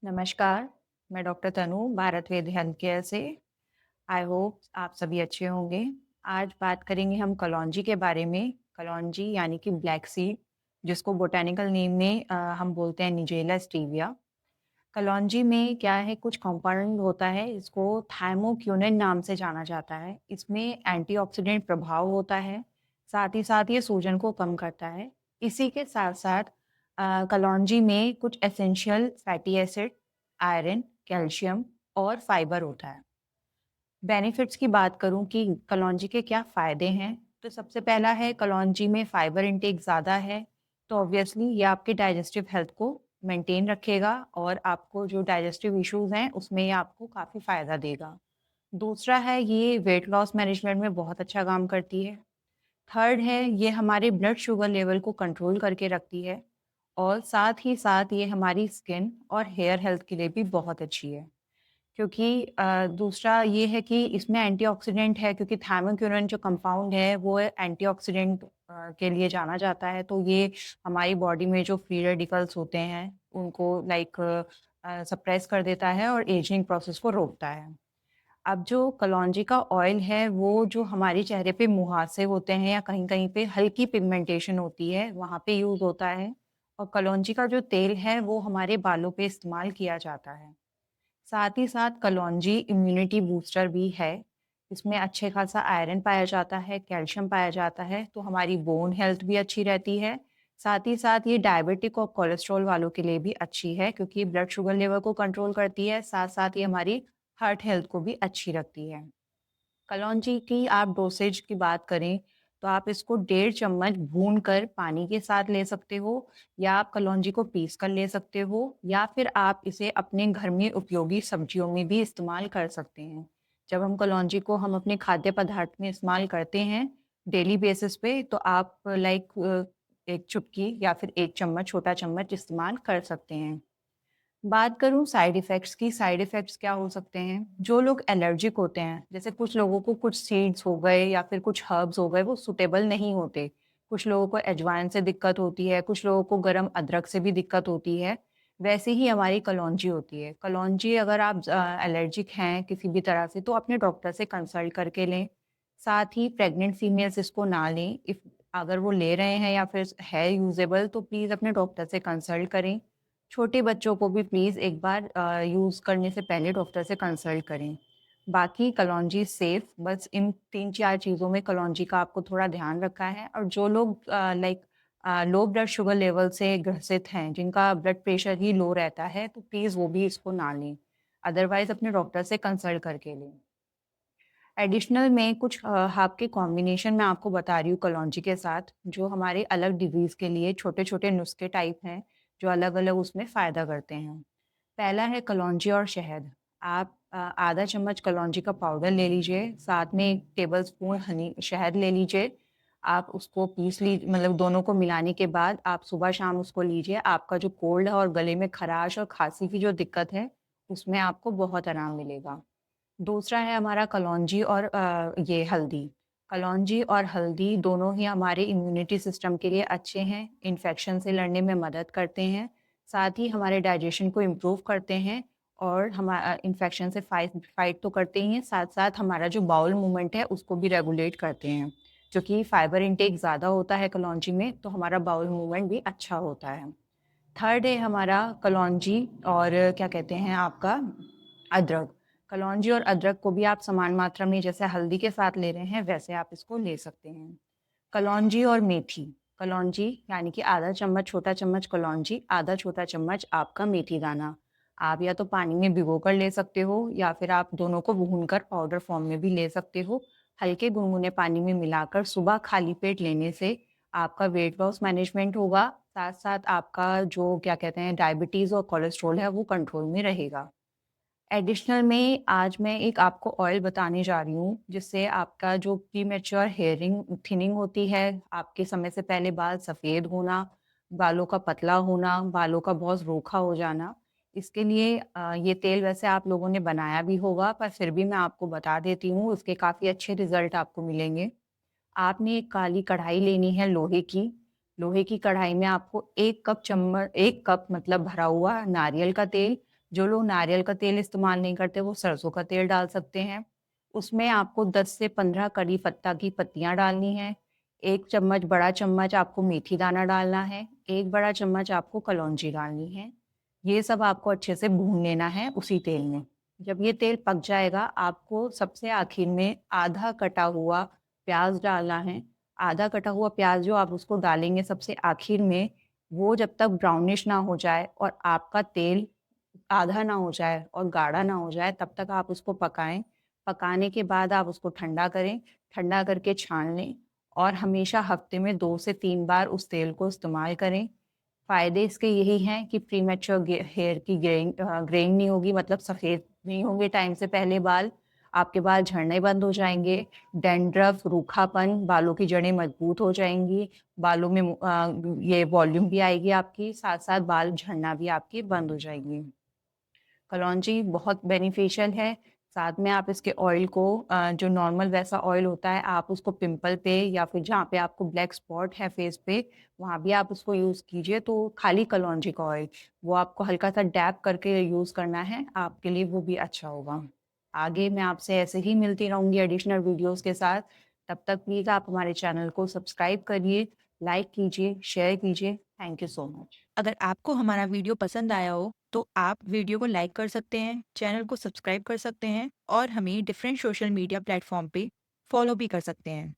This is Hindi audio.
नमस्कार, मैं डॉक्टर तनु भारत वेद हेल्थ केयर से। आई होप आप सभी अच्छे होंगे। आज बात करेंगे हम कलौंजी के बारे में। कलौंजी यानी कि ब्लैक सीड, जिसको बोटैनिकल नेम में हम बोलते हैं निजेला स्टीविया। कलौंजी में क्या है, कुछ कंपाउंड होता है, इसको थाइमोक्यूनिन नाम से जाना जाता है। इसमें एंटीऑक्सीडेंट प्रभाव होता है, साथ ही साथ ये सूजन को कम करता है। इसी के साथ-साथ कलौंजी में कुछ essential fatty acid, iron, calcium और फाइबर होता है। बेनिफिट्स की बात करूँ कि कलौंजी के क्या फ़ायदे हैं, तो सबसे पहला है कलौंजी में फाइबर इंटेक ज़्यादा है, तो ऑब्वियसली ये आपके डाइजेस्टिव हेल्थ को मेंटेन रखेगा और आपको जो डाइजेस्टिव इश्यूज़ हैं, उसमें ये आपको काफ़ी फ़ायदा देगा। दूसरा है ये वेट लॉस मैनेजमेंट में बहुत अच्छा काम करती है। थर्ड है ये हमारे ब्लड शुगर लेवल को कंट्रोल करके रखती है और साथ ही साथ ये हमारी स्किन और हेयर हेल्थ के लिए भी बहुत अच्छी है। क्योंकि दूसरा ये है कि इसमें एंटीऑक्सीडेंट है, क्योंकि थायमोक्यूरिन जो कंपाउंड है वो एंटीऑक्सीडेंट के लिए जाना जाता है, तो ये हमारी बॉडी में जो फ्री रेडिकल्स होते हैं उनको लाइक सप्रेस कर देता है और एजिंग प्रोसेस को रोकता है। अब जो कलौंजी का ऑयल है वो जो हमारे चेहरे पे मुहासे होते हैं या कहीं-कहीं पे हल्की पिगमेंटेशन होती है, वहाँ पे यूज़ होता है। और कलौंजी का जो तेल है वो हमारे बालों पे इस्तेमाल किया जाता है। साथ ही साथ कलौंजी इम्यूनिटी बूस्टर भी है। इसमें अच्छे खासा आयरन पाया जाता है, कैल्शियम पाया जाता है, तो हमारी बोन हेल्थ भी अच्छी रहती है। साथ ही साथ ये डायबिटिक और कोलेस्ट्रॉल वालों के लिए भी अच्छी है, क्योंकि ब्लड शुगर लेवल को कंट्रोल करती है, साथ-साथ ये हमारी हार्ट हेल्थ को भी अच्छी रखती है। कलौंजी की आप डोसेज की बात करें, तो आप इसको 1.5 चम्मच भूनकर पानी के साथ ले सकते हो, या आप कलौंजी को पीस कर ले सकते हो, या फिर आप इसे अपने घर में उपयोगी सब्जियों में भी इस्तेमाल कर सकते हैं। जब हम कलौंजी को हम अपने खाद्य पदार्थ में इस्तेमाल करते हैं डेली बेसिस पे, तो आप लाइक 1 चुटकी या फिर 1 चम्मच, छोटा चम्मच इस्तेमाल कर सकते हैं। बात करूँ साइड इफ़ेक्ट्स की, साइड इफ़ेक्ट्स क्या हो सकते हैं? जो लोग एलर्जिक होते हैं, जैसे कुछ लोगों को कुछ सीड्स हो गए या फिर कुछ हर्ब्स हो गए, वो सूटेबल नहीं होते। कुछ लोगों को अजवाइन से दिक्कत होती है, कुछ लोगों को गरम अदरक से भी दिक्कत होती है। वैसे ही हमारी कलौंजी होती है। कलौंजी अगर आप एलर्जिक हैं किसी भी तरह से, तो अपने डॉक्टर से कंसल्ट करके लें। साथ ही प्रेग्नेंट फीमेल्स इसको ना लें। इफ अगर वो ले रहे हैं या फिर है यूज़ेबल, तो प्लीज़ अपने डॉक्टर से कंसल्ट करें। छोटे बच्चों को भी प्लीज़ एक बार यूज़ करने से पहले डॉक्टर से कंसल्ट करें। बाकी कलौंजी सेफ़, बस इन 3-4 चीज़ों में कलौंजी का आपको थोड़ा ध्यान रखा है। और जो लोग लो ब्लड शुगर लेवल से ग्रसित हैं, जिनका ब्लड प्रेशर ही लो रहता है, तो प्लीज़ वो भी इसको ना लें। अदरवाइज़ अपने डॉक्टर से कंसल्ट करके लें। एडिशनल में कुछ हर्ब के कॉम्बिनेशन मैं आपको बता रही हूँ कलौंजी के साथ, जो हमारे अलग डिज़ीज़ के लिए छोटे-छोटे नुस्खे टाइप हैं, जो अलग-अलग उसमें फ़ायदा करते हैं। पहला है कलौंजी और शहद। आप आधा चम्मच कलौंजी का पाउडर ले लीजिए, साथ में 1 टेबलस्पून हनी शहद ले लीजिए। आप उसको पीस ली मतलब दोनों को मिलाने के बाद आप सुबह-शाम उसको लीजिए। आपका जो कोल्ड है और गले में खराश और खाँसी की जो दिक्कत है, उसमें आपको बहुत आराम मिलेगा। दूसरा है हमारा कलौंजी और ये हल्दी। कलौंजी और हल्दी दोनों ही हमारे इम्यूनिटी सिस्टम के लिए अच्छे हैं, इन्फेक्शन से लड़ने में मदद करते हैं, साथ ही हमारे डाइजेशन को इम्प्रूव करते हैं और इन्फेक्शन से फाइट तो करते ही हैं, साथ-साथ हमारा जो बाउल मूवमेंट है उसको भी रेगुलेट करते हैं। क्योंकि फाइबर इंटेक ज़्यादा होता है कलौंजी में, तो हमारा बाउल मूवमेंट भी अच्छा होता है। थर्ड है हमारा कलौंजी और क्या कहते हैं आपका अदरक। कलौंजी और अदरक को भी आप समान मात्रा में जैसे हल्दी के साथ ले रहे हैं, वैसे आप इसको ले सकते हैं। कलौंजी और मेथी। कलौंजी यानी कि आधा चम्मच छोटा चम्मच कलौंजी, आधा छोटा चम्मच आपका मेथी दाना। आप या तो पानी में भिगो कर ले सकते हो या फिर आप दोनों को भूनकर पाउडर फॉर्म में भी ले सकते हो। हल्के गुनगुने पानी में मिलाकर सुबह खाली पेट लेने से आपका वेट लॉस मैनेजमेंट होगा, साथ-साथ आपका जो क्या कहते हैं डायबिटीज़ और कोलेस्ट्रॉल है वो कंट्रोल में रहेगा। एडिशनल में आज मैं एक आपको ऑयल बताने जा रही हूँ, जिससे आपका जो प्रीमैच्योर हेयरिंग थिनिंग होती है, आपके समय से पहले बाल सफ़ेद होना, बालों का पतला होना, बालों का बहुत रूखा हो जाना, इसके लिए ये तेल वैसे आप लोगों ने बनाया भी होगा, पर फिर भी मैं आपको बता देती हूँ, इसके काफ़ी अच्छे रिज़ल्ट आपको मिलेंगे। आपने एक काली कढ़ाई लेनी है लोहे की। लोहे की कढ़ाई में आपको 1 कप मतलब भरा हुआ नारियल का तेल, जो लोग नारियल का तेल इस्तेमाल नहीं करते, वो सरसों का तेल डाल सकते हैं। उसमें आपको 10 से 15 कड़ी पत्ता की पत्तियाँ डालनी हैं। 1 चम्मच, बड़ा चम्मच आपको मेथी दाना डालना है। 1 बड़ा चम्मच आपको कलौंजी डालनी है। ये सब आपको अच्छे से भून लेना है उसी तेल में। जब ये तेल पक जाएगा, आपको सबसे आखिर में आधा कटा हुआ प्याज़ डालना है। आधा कटा हुआ प्याज़ जो आप उसको डालेंगे सबसे आखिर में, वो जब तक ब्राउनिश ना हो जाए और आपका तेल आधा ना हो जाए और गाढ़ा ना हो जाए, तब तक आप उसको पकाएँ। पकाने के बाद आप उसको ठंडा करें, ठंडा करके छान लें और हमेशा हफ्ते में 2 से 3 बार उस तेल को इस्तेमाल करें। फ़ायदे इसके यही हैं कि प्रीमैच्योर हेयर की ग्रेइंग नहीं होगी, मतलब सफ़ेद नहीं होंगे टाइम से पहले बाल, आपके बाल झड़ने बंद हो जाएँगे, डैंड्रफ, रूखापन, बालों की जड़ें मजबूत हो जाएँगी, बालों में ये वॉल्यूम भी आएगी आपकी, साथ-साथ बाल झड़ना भी आपके बंद हो जाएँगे। कलौंजी बहुत बेनिफिशियल है। साथ में आप इसके ऑयल को जो नॉर्मल वैसा ऑयल होता है, आप उसको पिंपल पे या फिर जहाँ पे आपको ब्लैक स्पॉट है फेस पे, वहाँ भी आप उसको यूज़ कीजिए। तो खाली कलौंजी का ऑयल, वो आपको हल्का-सा डैब करके यूज़ करना है, आपके लिए वो भी अच्छा होगा। आगे मैं आपसे ऐसे ही मिलती रहूँगी एडिशनल वीडियोज़ के साथ। तब तक प्लीज़ आप हमारे चैनल को सब्सक्राइब करिए, लाइक कीजिए, शेयर कीजिए। Thank you so much. अगर आपको हमारा वीडियो पसंद आया हो तो आप वीडियो को लाइक कर सकते हैं, चैनल को सब्सक्राइब कर सकते हैं और हमें डिफरेंट सोशल मीडिया प्लेटफॉर्म पे फॉलो भी कर सकते हैं।